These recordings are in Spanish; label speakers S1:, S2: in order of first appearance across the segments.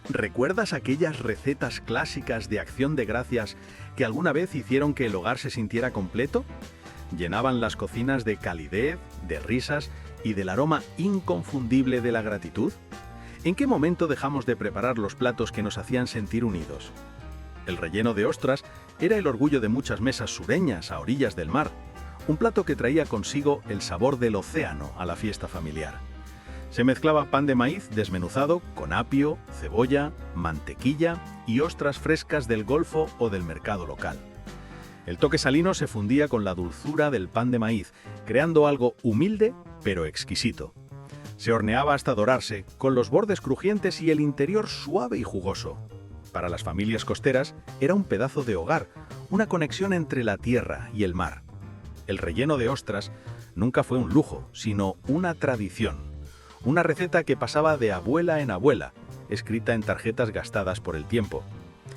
S1: ¿Recuerdas aquellas recetas clásicas de Acción de Gracias que alguna vez hicieron que el hogar se sintiera completo? Llenaban las cocinas de calidez, de risas y del aroma inconfundible de la gratitud. ¿En qué momento dejamos de preparar los platos que nos hacían sentir unidos? El relleno de ostras era el orgullo de muchas mesas sureñas a orillas del mar, un plato que traía consigo el sabor del océano a la fiesta familiar. Se mezclaba pan de maíz desmenuzado con apio, cebolla, mantequilla y ostras frescas del Golfo o del mercado local. El toque salino se fundía con la dulzura del pan de maíz, creando algo humilde pero exquisito. Se horneaba hasta dorarse, con los bordes crujientes y el interior suave y jugoso. Para las familias costeras era un pedazo de hogar, una conexión entre la tierra y el mar. El relleno de ostras nunca fue un lujo, sino una tradición. Una receta que pasaba de abuela en abuela, escrita en tarjetas gastadas por el tiempo.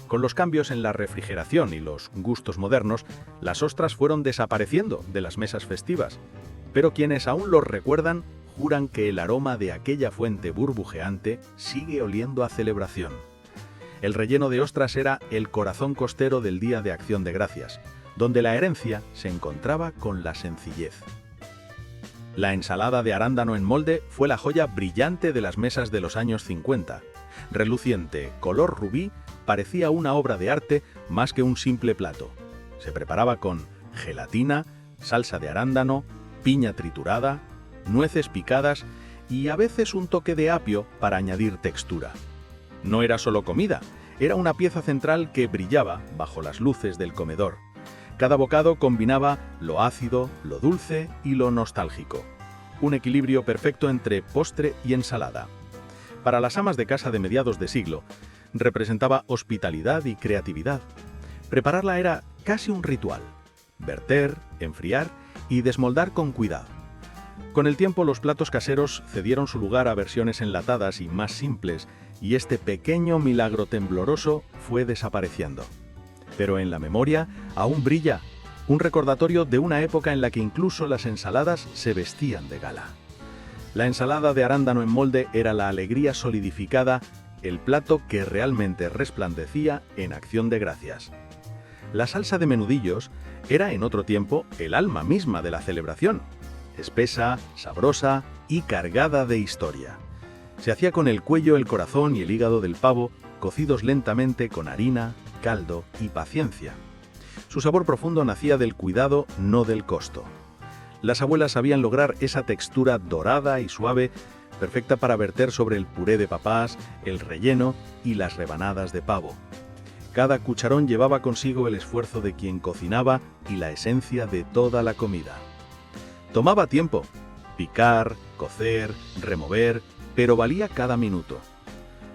S1: Con los cambios en la refrigeración y los gustos modernos, las ostras fueron desapareciendo de las mesas festivas. Pero quienes aún los recuerdan, juran que el aroma de aquella fuente burbujeante sigue oliendo a celebración. El relleno de ostras era el corazón costero del Día de Acción de Gracias, donde la herencia se encontraba con la sencillez. La ensalada de arándano en molde fue la joya brillante de las mesas de los años 50. Reluciente, color rubí, parecía una obra de arte más que un simple plato. Se preparaba con gelatina, salsa de arándano, piña triturada, nueces picadas y a veces un toque de apio para añadir textura. No era solo comida, era una pieza central que brillaba bajo las luces del comedor. Cada bocado combinaba lo ácido, lo dulce y lo nostálgico. Un equilibrio perfecto entre postre y ensalada. Para las amas de casa de mediados de siglo, representaba hospitalidad y creatividad. Prepararla era casi un ritual. Verter, enfriar y desmoldar con cuidado. Con el tiempo los platos caseros cedieron su lugar a versiones enlatadas y más simples, y este pequeño milagro tembloroso fue desapareciendo. Pero en la memoria aún brilla, un recordatorio de una época en la que incluso las ensaladas se vestían de gala. La ensalada de arándano en molde era la alegría solidificada, el plato que realmente resplandecía en Acción de Gracias. La salsa de menudillos era en otro tiempo el alma misma de la celebración, espesa, sabrosa y cargada de historia. Se hacía con el cuello, el corazón y el hígado del pavo, cocidos lentamente con harina, caldo y paciencia. Su sabor profundo nacía del cuidado, no del costo. Las abuelas sabían lograr esa textura dorada y suave, perfecta para verter sobre el puré de papás, el relleno y las rebanadas de pavo. Cada cucharón llevaba consigo el esfuerzo de quien cocinaba y la esencia de toda la comida. Tomaba tiempo, picar, cocer, remover, pero valía cada minuto.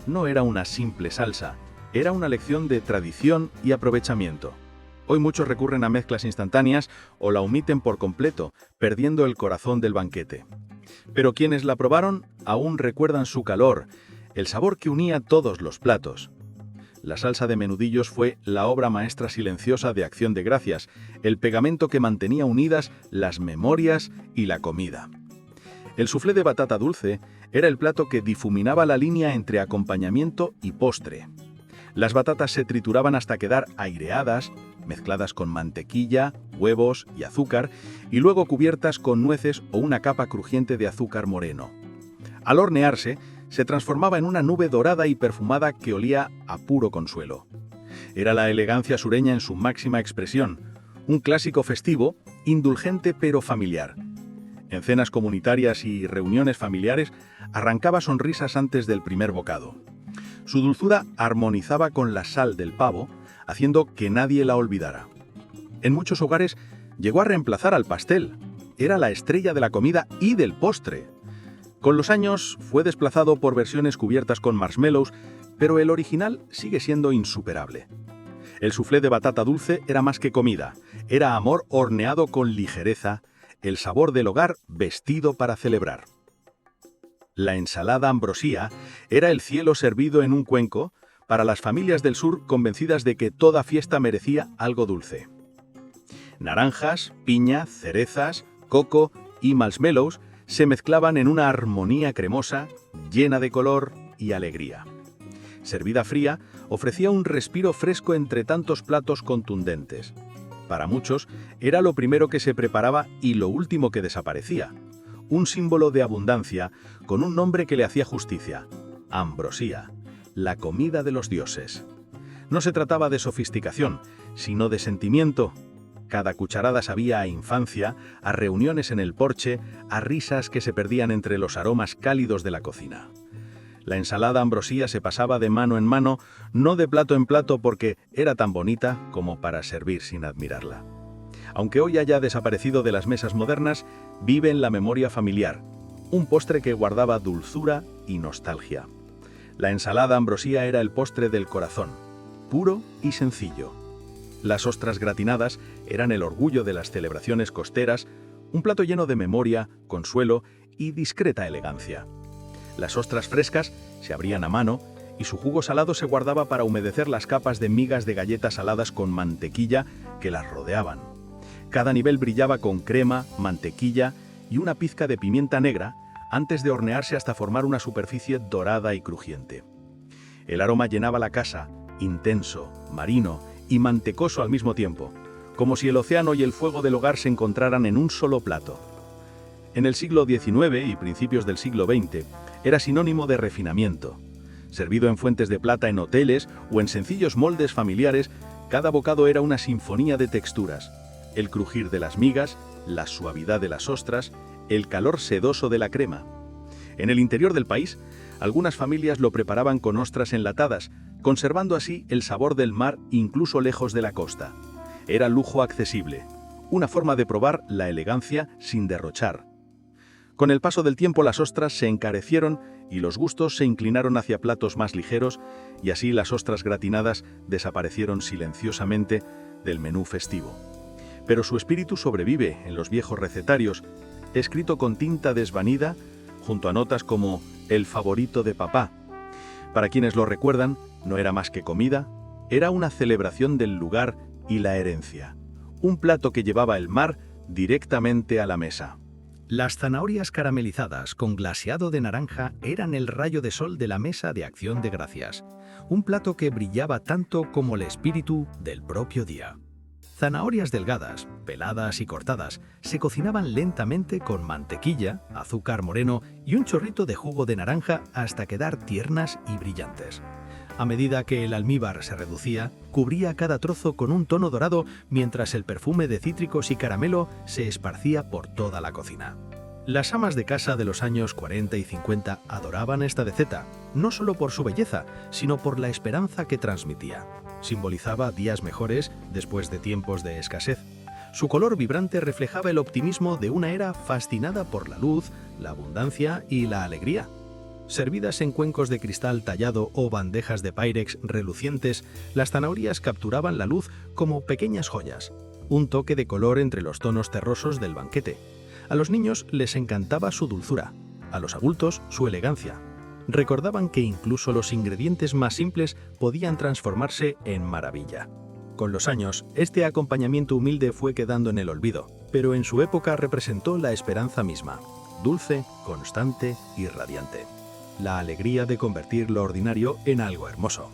S1: No era una simple salsa, era una lección de tradición y aprovechamiento. Hoy muchos recurren a mezclas instantáneas o la omiten por completo, perdiendo el corazón del banquete. Pero quienes la probaron aún recuerdan su calor, el sabor que unía todos los platos. La salsa de menudillos fue la obra maestra silenciosa de Acción de Gracias, el pegamento que mantenía unidas las memorias y la comida. El soufflé de batata dulce era el plato que difuminaba la línea entre acompañamiento y postre. Las batatas se trituraban hasta quedar aireadas, mezcladas con mantequilla, huevos y azúcar, y luego cubiertas con nueces o una capa crujiente de azúcar moreno. Al hornearse, se transformaba en una nube dorada y perfumada que olía a puro consuelo. Era la elegancia sureña en su máxima expresión, un clásico festivo, indulgente pero familiar. En cenas comunitarias y reuniones familiares, arrancaba sonrisas antes del primer bocado. Su dulzura armonizaba con la sal del pavo, haciendo que nadie la olvidara. En muchos hogares llegó a reemplazar al pastel. Era la estrella de la comida y del postre. Con los años fue desplazado por versiones cubiertas con marshmallows, pero el original sigue siendo insuperable. El soufflé de batata dulce era más que comida, era amor horneado con ligereza, el sabor del hogar vestido para celebrar. La ensalada ambrosía era el cielo servido en un cuenco para las familias del sur convencidas de que toda fiesta merecía algo dulce. Naranjas, piña, cerezas, coco y marshmallows se mezclaban en una armonía cremosa, llena de color y alegría. Servida fría, ofrecía un respiro fresco entre tantos platos contundentes. Para muchos, era lo primero que se preparaba y lo último que desaparecía. Un símbolo de abundancia con un nombre que le hacía justicia: ambrosía, la comida de los dioses. No se trataba de sofisticación, sino de sentimiento. Cada cucharada sabía a infancia, a reuniones en el porche, a risas que se perdían entre los aromas cálidos de la cocina. La ensalada ambrosía se pasaba de mano en mano, no de plato en plato porque era tan bonita como para servir sin admirarla. Aunque hoy haya desaparecido de las mesas modernas, vive en la memoria familiar, un postre que guardaba dulzura y nostalgia. La ensalada ambrosía era el postre del corazón, puro y sencillo. Las ostras gratinadas eran el orgullo de las celebraciones costeras, un plato lleno de memoria, consuelo y discreta elegancia. Las ostras frescas se abrían a mano y su jugo salado se guardaba para humedecer las capas de migas de galletas saladas con mantequilla que las rodeaban. Cada nivel brillaba con crema, mantequilla y una pizca de pimienta negra antes de hornearse hasta formar una superficie dorada y crujiente. El aroma llenaba la casa, intenso, marino y mantecoso al mismo tiempo, como si el océano y el fuego del hogar se encontraran en un solo plato. En el siglo XIX y principios del siglo XX, era sinónimo de refinamiento. Servido en fuentes de plata en hoteles o en sencillos moldes familiares, cada bocado era una sinfonía de texturas. El crujir de las migas, la suavidad de las ostras, el calor sedoso de la crema. En el interior del país, algunas familias lo preparaban con ostras enlatadas, conservando así el sabor del mar incluso lejos de la costa. Era lujo accesible, una forma de probar la elegancia sin derrochar. Con el paso del tiempo las ostras se encarecieron y los gustos se inclinaron hacia platos más ligeros, y así las ostras gratinadas desaparecieron silenciosamente del menú festivo. Pero su espíritu sobrevive en los viejos recetarios, escrito con tinta desvanida, junto a notas como «el favorito de papá». Para quienes lo recuerdan, no era más que comida, era una celebración del lugar y la herencia. Un plato que llevaba el mar directamente a la mesa. Las zanahorias caramelizadas con glaseado de naranja eran el rayo de sol de la mesa de Acción de Gracias, un plato que brillaba tanto como el espíritu del propio día. Zanahorias delgadas, peladas y cortadas, se cocinaban lentamente con mantequilla, azúcar moreno y un chorrito de jugo de naranja hasta quedar tiernas y brillantes. A medida que el almíbar se reducía, cubría cada trozo con un tono dorado mientras el perfume de cítricos y caramelo se esparcía por toda la cocina. Las amas de casa de los años 40 y 50 adoraban esta receta, no solo por su belleza, sino por la esperanza que transmitía. Simbolizaba días mejores después de tiempos de escasez. Su color vibrante reflejaba el optimismo de una era fascinada por la luz, la abundancia y la alegría. Servidas en cuencos de cristal tallado o bandejas de Pyrex relucientes, las zanahorias capturaban la luz como pequeñas joyas, un toque de color entre los tonos terrosos del banquete. A los niños les encantaba su dulzura, a los adultos su elegancia. Recordaban que incluso los ingredientes más simples podían transformarse en maravilla. Con los años, este acompañamiento humilde fue quedando en el olvido, pero en su época representó la esperanza misma, dulce, constante y radiante. La alegría de convertir lo ordinario en algo hermoso.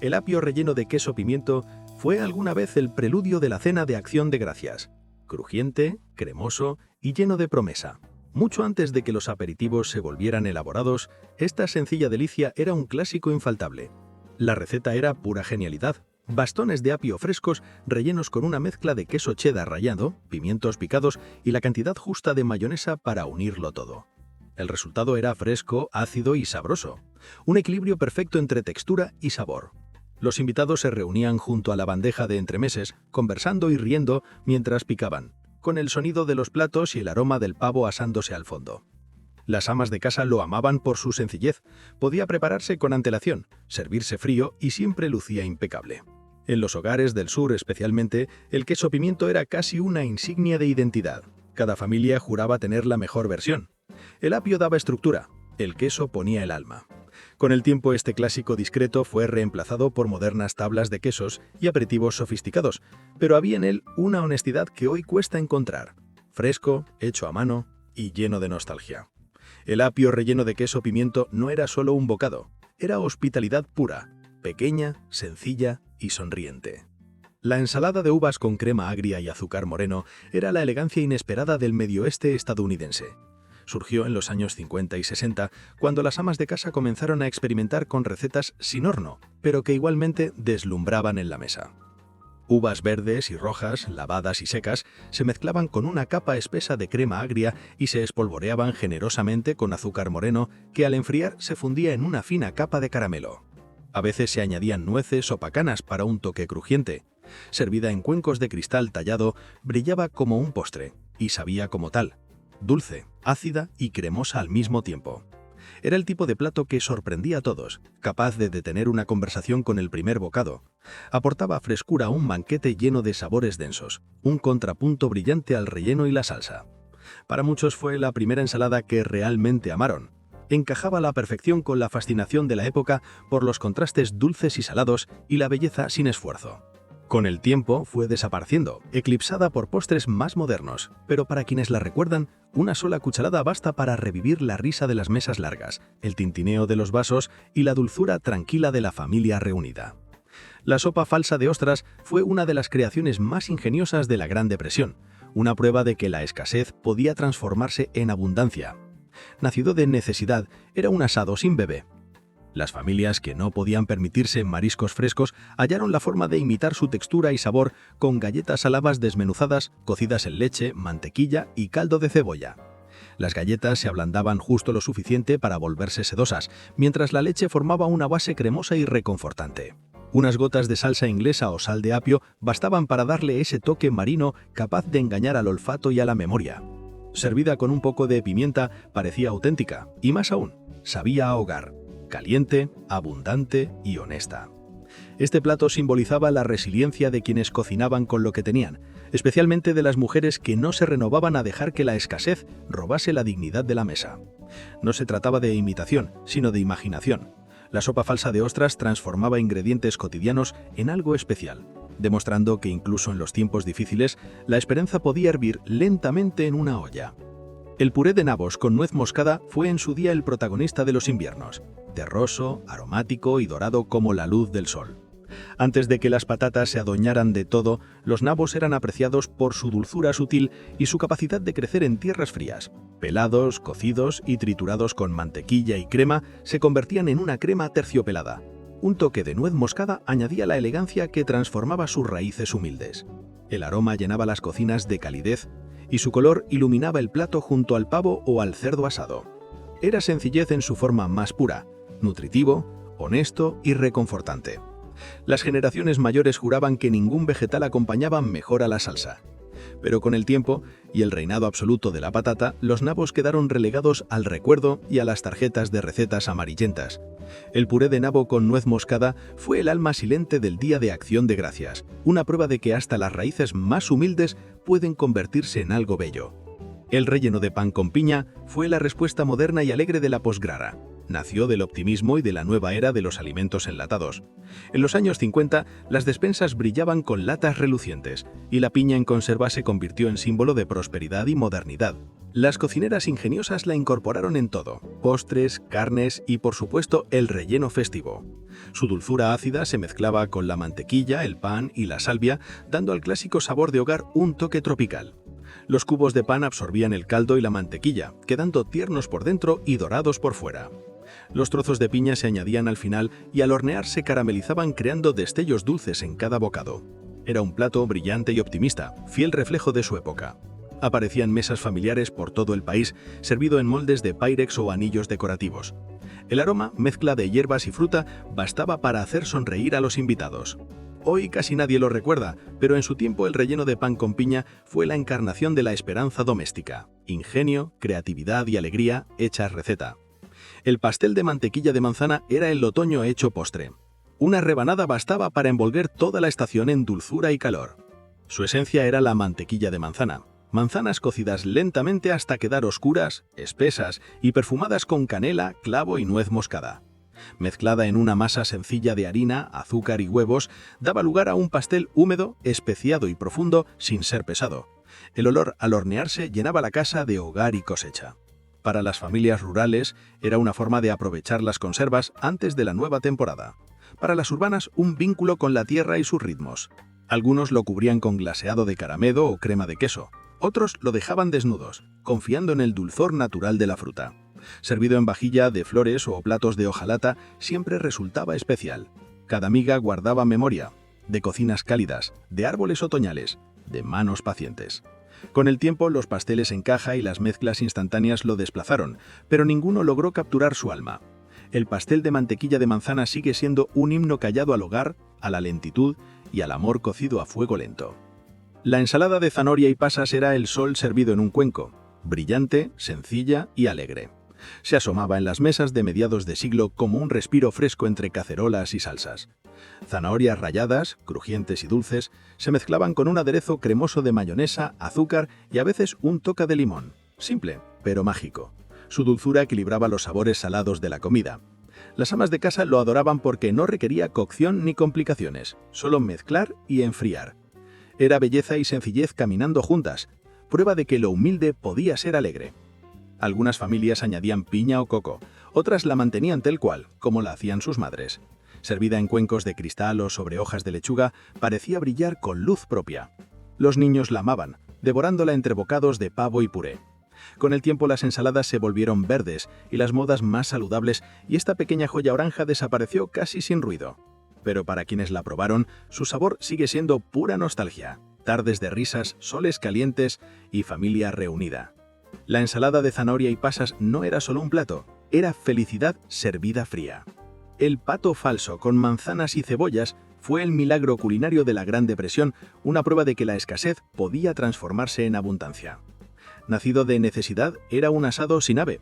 S1: El apio relleno de queso pimiento fue alguna vez el preludio de la cena de Acción de Gracias. Crujiente, cremoso y lleno de promesa. Mucho antes de que los aperitivos se volvieran elaborados, esta sencilla delicia era un clásico infaltable. La receta era pura genialidad. Bastones de apio frescos rellenos con una mezcla de queso cheddar rallado, pimientos picados y la cantidad justa de mayonesa para unirlo todo. El resultado era fresco, ácido y sabroso. Un equilibrio perfecto entre textura y sabor. Los invitados se reunían junto a la bandeja de entremeses, conversando y riendo mientras picaban, con el sonido de los platos y el aroma del pavo asándose al fondo. Las amas de casa lo amaban por su sencillez. Podía prepararse con antelación, servirse frío y siempre lucía impecable. En los hogares del sur especialmente, el queso pimiento era casi una insignia de identidad. Cada familia juraba tener la mejor versión. El apio daba estructura, el queso ponía el alma. Con el tiempo este clásico discreto fue reemplazado por modernas tablas de quesos y aperitivos sofisticados, pero había en él una honestidad que hoy cuesta encontrar. Fresco, hecho a mano y lleno de nostalgia. El apio relleno de queso pimiento no era solo un bocado, era hospitalidad pura, pequeña, sencilla y sonriente. La ensalada de uvas con crema agria y azúcar moreno era la elegancia inesperada del medioeste estadounidense. Surgió en los años 50 y 60, cuando las amas de casa comenzaron a experimentar con recetas sin horno, pero que igualmente deslumbraban en la mesa. Uvas verdes y rojas, lavadas y secas, se mezclaban con una capa espesa de crema agria y se espolvoreaban generosamente con azúcar moreno que al enfriar se fundía en una fina capa de caramelo. A veces se añadían nueces o pacanas para un toque crujiente. Servida en cuencos de cristal tallado, brillaba como un postre y sabía como tal, dulce, ácida y cremosa al mismo tiempo. Era el tipo de plato que sorprendía a todos, capaz de detener una conversación con el primer bocado. Aportaba frescura a un banquete lleno de sabores densos, un contrapunto brillante al relleno y la salsa. Para muchos fue la primera ensalada que realmente amaron. Encajaba a la perfección con la fascinación de la época por los contrastes dulces y salados y la belleza sin esfuerzo. Con el tiempo fue desapareciendo, eclipsada por postres más modernos, pero para quienes la recuerdan, una sola cucharada basta para revivir la risa de las mesas largas, el tintineo de los vasos y la dulzura tranquila de la familia reunida. La sopa falsa de ostras fue una de las creaciones más ingeniosas de la Gran Depresión, una prueba de que la escasez podía transformarse en abundancia. Nacido de necesidad, era un asado sin bebé. Las familias que no podían permitirse mariscos frescos hallaron la forma de imitar su textura y sabor con galletas alabas desmenuzadas, cocidas en leche, mantequilla y caldo de cebolla. Las galletas se ablandaban justo lo suficiente para volverse sedosas, mientras la leche formaba una base cremosa y reconfortante. Unas gotas de salsa inglesa o sal de apio bastaban para darle ese toque marino capaz de engañar al olfato y a la memoria. Servida con un poco de pimienta, parecía auténtica, y más aún, sabía a hogar. Caliente, abundante y honesta. Este plato simbolizaba la resiliencia de quienes cocinaban con lo que tenían, especialmente de las mujeres que no se renovaban a dejar que la escasez robase la dignidad de la mesa. No se trataba de imitación, sino de imaginación. La sopa falsa de ostras transformaba ingredientes cotidianos en algo especial, demostrando que incluso en los tiempos difíciles, la esperanza podía hervir lentamente en una olla. El puré de nabos con nuez moscada fue en su día el protagonista de los inviernos, terroso, aromático y dorado como la luz del sol. Antes de que las patatas se adueñaran de todo, los nabos eran apreciados por su dulzura sutil y su capacidad de crecer en tierras frías. Pelados, cocidos y triturados con mantequilla y crema, se convertían en una crema terciopelada. Un toque de nuez moscada añadía la elegancia que transformaba sus raíces humildes. El aroma llenaba las cocinas de calidez y su color iluminaba el plato junto al pavo o al cerdo asado. Era sencillez en su forma más pura, nutritivo, honesto y reconfortante. Las generaciones mayores juraban que ningún vegetal acompañaba mejor a la salsa. Pero con el tiempo y el reinado absoluto de la patata, los nabos quedaron relegados al recuerdo y a las tarjetas de recetas amarillentas. El puré de nabo con nuez moscada fue el alma silente del Día de Acción de Gracias, una prueba de que hasta las raíces más humildes pueden convertirse en algo bello. El relleno de pan con piña fue la respuesta moderna y alegre de la posguerra. Nació del optimismo y de la nueva era de los alimentos enlatados. En los años 50, las despensas brillaban con latas relucientes y la piña en conserva se convirtió en símbolo de prosperidad y modernidad. Las cocineras ingeniosas la incorporaron en todo: postres, carnes y, por supuesto, el relleno festivo. Su dulzura ácida se mezclaba con la mantequilla, el pan y la salvia, dando al clásico sabor de hogar un toque tropical. Los cubos de pan absorbían el caldo y la mantequilla, quedando tiernos por dentro y dorados por fuera. Los trozos de piña se añadían al final y al hornear se caramelizaban creando destellos dulces en cada bocado. Era un plato brillante y optimista, fiel reflejo de su época. Aparecían mesas familiares por todo el país, servido en moldes de Pyrex o anillos decorativos. El aroma, mezcla de hierbas y fruta, bastaba para hacer sonreír a los invitados. Hoy casi nadie lo recuerda, pero en su tiempo el relleno de pan con piña fue la encarnación de la esperanza doméstica. Ingenio, creatividad y alegría hechas receta. El pastel de mantequilla de manzana era el otoño hecho postre. Una rebanada bastaba para envolver toda la estación en dulzura y calor. Su esencia era la mantequilla de manzana. Manzanas cocidas lentamente hasta quedar oscuras, espesas y perfumadas con canela, clavo y nuez moscada. Mezclada en una masa sencilla de harina, azúcar y huevos, daba lugar a un pastel húmedo, especiado y profundo sin ser pesado. El olor al hornearse llenaba la casa de hogar y cosecha. Para las familias rurales era una forma de aprovechar las conservas antes de la nueva temporada. Para las urbanas, un vínculo con la tierra y sus ritmos. Algunos lo cubrían con glaseado de caramelo o crema de queso. Otros lo dejaban desnudos, confiando en el dulzor natural de la fruta. Servido en vajilla de flores o platos de hojalata, siempre resultaba especial. Cada miga guardaba memoria, de cocinas cálidas, de árboles otoñales, de manos pacientes. Con el tiempo, los pasteles en caja y las mezclas instantáneas lo desplazaron, pero ninguno logró capturar su alma. El pastel de mantequilla de manzana sigue siendo un himno callado al hogar, a la lentitud y al amor cocido a fuego lento. La ensalada de zanahoria y pasas era el sol servido en un cuenco, brillante, sencilla y alegre. Se asomaba en las mesas de mediados de siglo como un respiro fresco entre cacerolas y salsas. Zanahorias ralladas, crujientes y dulces, se mezclaban con un aderezo cremoso de mayonesa, azúcar y a veces un toque de limón. Simple, pero mágico. Su dulzura equilibraba los sabores salados de la comida. Las amas de casa lo adoraban porque no requería cocción ni complicaciones, solo mezclar y enfriar. Era belleza y sencillez caminando juntas, prueba de que lo humilde podía ser alegre. Algunas familias añadían piña o coco, otras la mantenían tal cual, como la hacían sus madres. Servida en cuencos de cristal o sobre hojas de lechuga, parecía brillar con luz propia. Los niños la amaban, devorándola entre bocados de pavo y puré. Con el tiempo las ensaladas se volvieron verdes y las modas más saludables, y esta pequeña joya oranja desapareció casi sin ruido. Pero para quienes la probaron, su sabor sigue siendo pura nostalgia. Tardes de risas, soles calientes y familia reunida. La ensalada de zanahoria y pasas no era solo un plato, era felicidad servida fría. El pato falso con manzanas y cebollas fue el milagro culinario de la Gran Depresión, una prueba de que la escasez podía transformarse en abundancia. Nacido de necesidad, era un asado sin ave.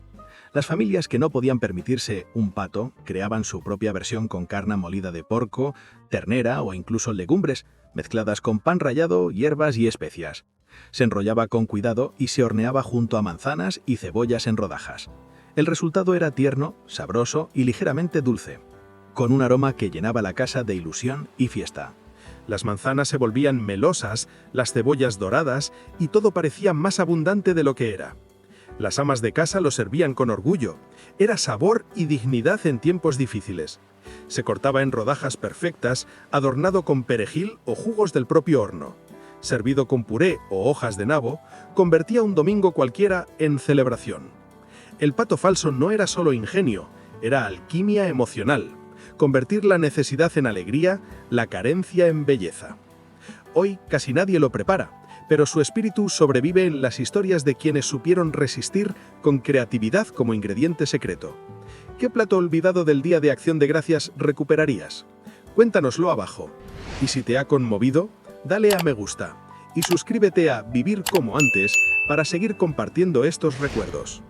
S1: Las familias que no podían permitirse un pato creaban su propia versión con carne molida de porco, ternera o incluso legumbres, mezcladas con pan rallado, hierbas y especias. Se enrollaba con cuidado y se horneaba junto a manzanas y cebollas en rodajas. El resultado era tierno, sabroso y ligeramente dulce, con un aroma que llenaba la casa de ilusión y fiesta. Las manzanas se volvían melosas, las cebollas doradas y todo parecía más abundante de lo que era. Las amas de casa lo servían con orgullo. Era sabor y dignidad en tiempos difíciles. Se cortaba en rodajas perfectas, adornado con perejil o jugos del propio horno. Servido con puré o hojas de nabo, convertía un domingo cualquiera en celebración. El pato falso no era solo ingenio, era alquimia emocional. Convertir la necesidad en alegría, la carencia en belleza. Hoy casi nadie lo prepara, pero su espíritu sobrevive en las historias de quienes supieron resistir con creatividad como ingrediente secreto. ¿Qué plato olvidado del Día de Acción de Gracias recuperarías? Cuéntanoslo abajo. Y si te ha conmovido, dale a me gusta y suscríbete a Vivir como antes para seguir compartiendo estos recuerdos.